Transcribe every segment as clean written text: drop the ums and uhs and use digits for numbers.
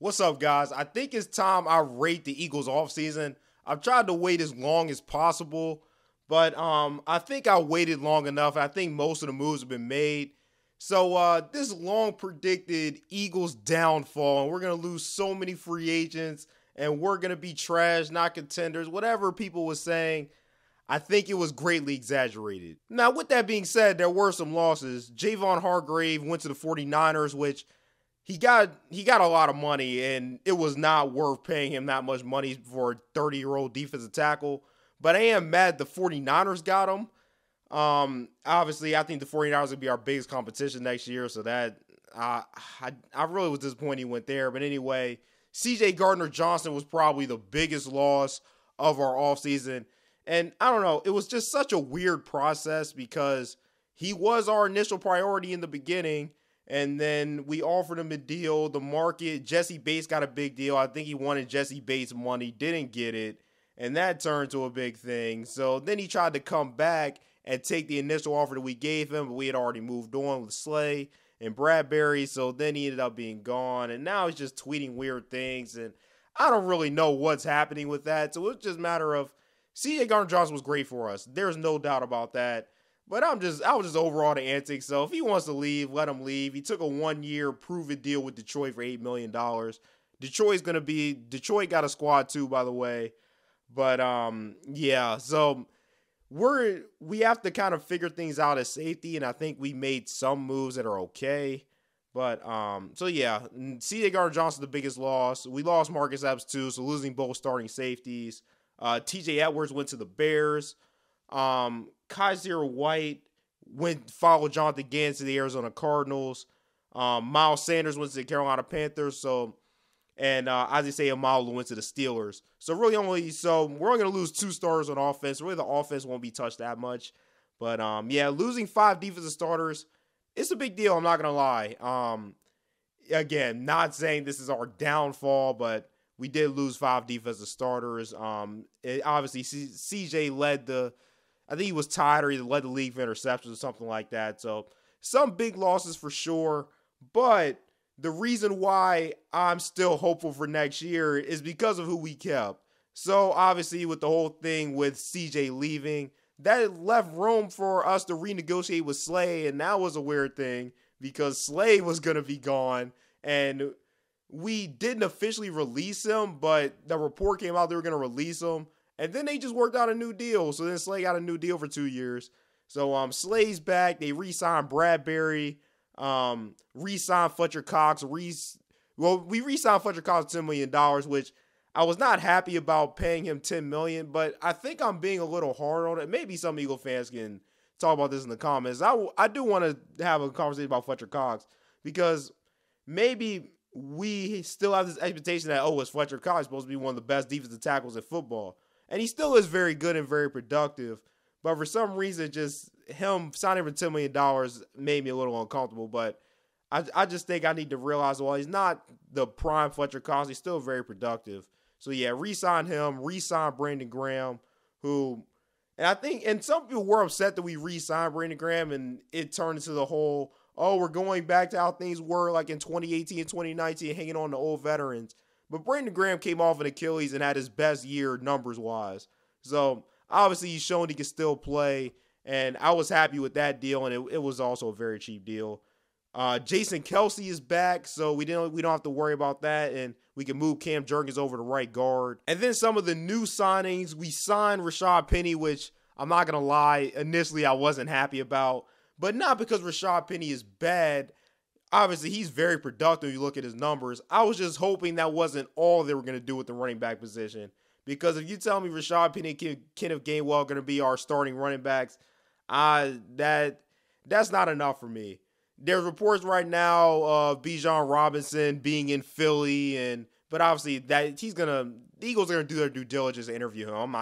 What's up, guys? I think it's time I rate the Eagles offseason. I've tried to wait as long as possible, but I think I waited long enough. I think most of the moves have been made. So this long predicted Eagles downfall, and we're gonna lose so many free agents, and we're gonna be trash, not contenders, whatever people were saying. I think it was greatly exaggerated. Now, with that being said, there were some losses. Javon Hargrave went to the 49ers, which he got a lot of money, and it was not worth paying him that much money for a 30-year-old defensive tackle. But I am mad the 49ers got him. Obviously, I think the 49ers will be our biggest competition next year, so that I really was disappointed he went there. But anyway, C.J. Gardner-Johnson was probably the biggest loss of our offseason. And I don't know, it was just such a weird process because he was our initial priority in the beginning, and then we offered him a deal. The market, Jesse Bates got a big deal. I think he wanted Jesse Bates money, didn't get it, and that turned to a big thing. So then he tried to come back and take the initial offer that we gave him, but we had already moved on with Slay and Bradbury, so then he ended up being gone, and now he's just tweeting weird things, and I don't really know what's happening with that. So it's just a matter of C.J. Gardner-Johnson was great for us. There's no doubt about that. But I was just overall the antics. So if he wants to leave, let him leave. He took a 1-year prove-it deal with Detroit for $8 million. Detroit got a squad too, by the way. But yeah, so we have to kind of figure things out as safety, and I think we made some moves that are okay. But so yeah, C.J. Gardner-Johnson the biggest loss. We lost Marcus Epps too, so losing both starting safeties. T.J. Edwards went to the Bears. Kaiser White followed Jonathan Gannon to the Arizona Cardinals. Miles Sanders went to the Carolina Panthers. And Isaiah Maulu went to the Steelers. So we're only going to lose 2 starters on offense. Really, the offense won't be touched that much. But yeah, losing 5 defensive starters, it's a big deal. I'm not gonna lie. Again, not saying this is our downfall, but we did lose 5 defensive starters. Obviously, CJ led I think he was tied or he led the league for interceptions or something like that. So some big losses for sure. But the reason why I'm still hopeful for next year is because of who we kept. So obviously with the whole thing with CJ leaving, that left room for us to renegotiate with Slay. And that was a weird thing because Slay was going to be gone. And we didn't officially release him, but the report came out they were going to release him. And then they just worked out a new deal. So then Slay got a new deal for 2 years. So Slay's back. They re-signed Bradbury, re-signed Fletcher Cox. We re-signed Fletcher Cox $10 million, which I was not happy about paying him $10 million, but I think I'm being a little hard on it. Maybe some Eagle fans can talk about this in the comments. I do want to have a conversation about Fletcher Cox because maybe we still have this expectation that, it's Fletcher Cox supposed to be one of the best defensive tackles in football. And he still is very good and very productive. But for some reason, just him signing for $10 million made me a little uncomfortable. But I just think I need to realize, he's not the prime Fletcher Cox. He's still very productive. So, yeah, re-sign him, re-sign Brandon Graham, and some people were upset that we re-signed Brandon Graham, and it turned into the whole, we're going back to how things were like in 2018 and 2019, hanging on to old veterans. But Brandon Graham came off an Achilles and had his best year numbers-wise. So, obviously, he's shown he can still play, and I was happy with that deal, and it was also a very cheap deal. Jason Kelce is back, so we don't have to worry about that, and we can move Cam Jurgens over to right guard. And then some of the new signings, we signed Rashad Penny, which I'm not going to lie, initially I wasn't happy about, but not because Rashad Penny is bad. Obviously, he's very productive. You look at his numbers. I was just hoping that wasn't all they were going to do with the running back position. Because if you tell me Rashad Penny and Kenneth Gainwell are going to be our starting running backs, that's not enough for me. There's reports right now of Bijan Robinson being in Philly, but obviously the Eagles are going to do their due diligence to interview him.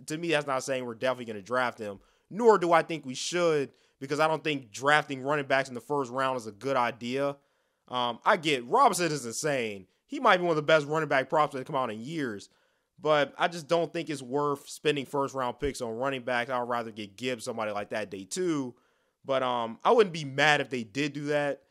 To me, that's not saying we're definitely going to draft him, nor do I think we should, because I don't think drafting running backs in the first round is a good idea. I get Robinson is insane. He might be one of the best running back prospects that come out in years, but I just don't think it's worth spending first round picks on running backs. I'd rather get Gibbs, somebody like that, day 2. But I wouldn't be mad if they did do that.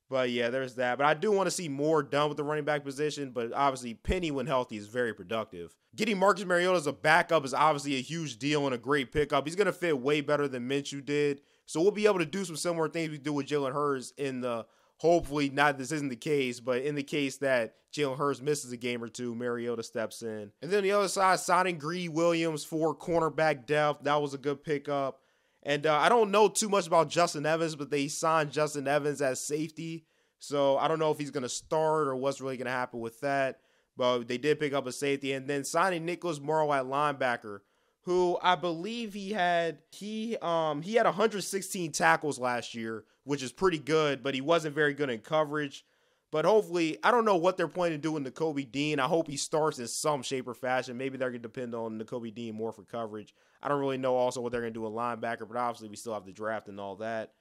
But yeah, there's that. But I do want to see more done with the running back position. But obviously, Penny, when healthy, is very productive. Getting Marcus Mariota as a backup is obviously a huge deal and a great pickup. He's going to fit way better than Minshew did. So we'll be able to do some similar things we do with Jalen Hurts in the, hopefully not this isn't the case, but in the case that Jalen Hurts misses a game or two, Mariota steps in. And then on the other side, signing Greedy Williams for cornerback depth. That was a good pickup. And I don't know too much about Justin Evans, but they signed Justin Evans as safety. So I don't know if he's going to start or what's really going to happen with that. But they did pick up a safety. And then signing Nicholas Morrow at linebacker, who I believe he had 116 tackles last year, which is pretty good, but he wasn't very good in coverage. But hopefully, I don't know what they're planning to do with Nakobe Dean. I hope he starts in some shape or fashion. Maybe they're going to depend on Nakobe Dean more for coverage. I don't really know also what they're going to do with linebacker, but obviously we still have the draft and all that.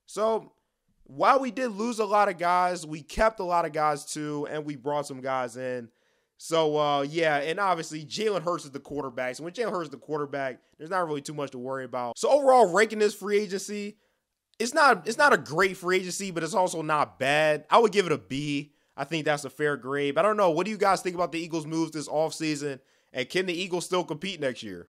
So while we did lose a lot of guys, we kept a lot of guys too, and we brought some guys in. So, yeah, and obviously Jalen Hurts is the quarterback. So when Jalen Hurts is the quarterback, there's not really too much to worry about. So overall, ranking this free agency, it's not a great free agency, but it's also not bad. I would give it a B. I think that's a fair grade. But I don't know. What do you guys think about the Eagles' moves this offseason? And can the Eagles still compete next year?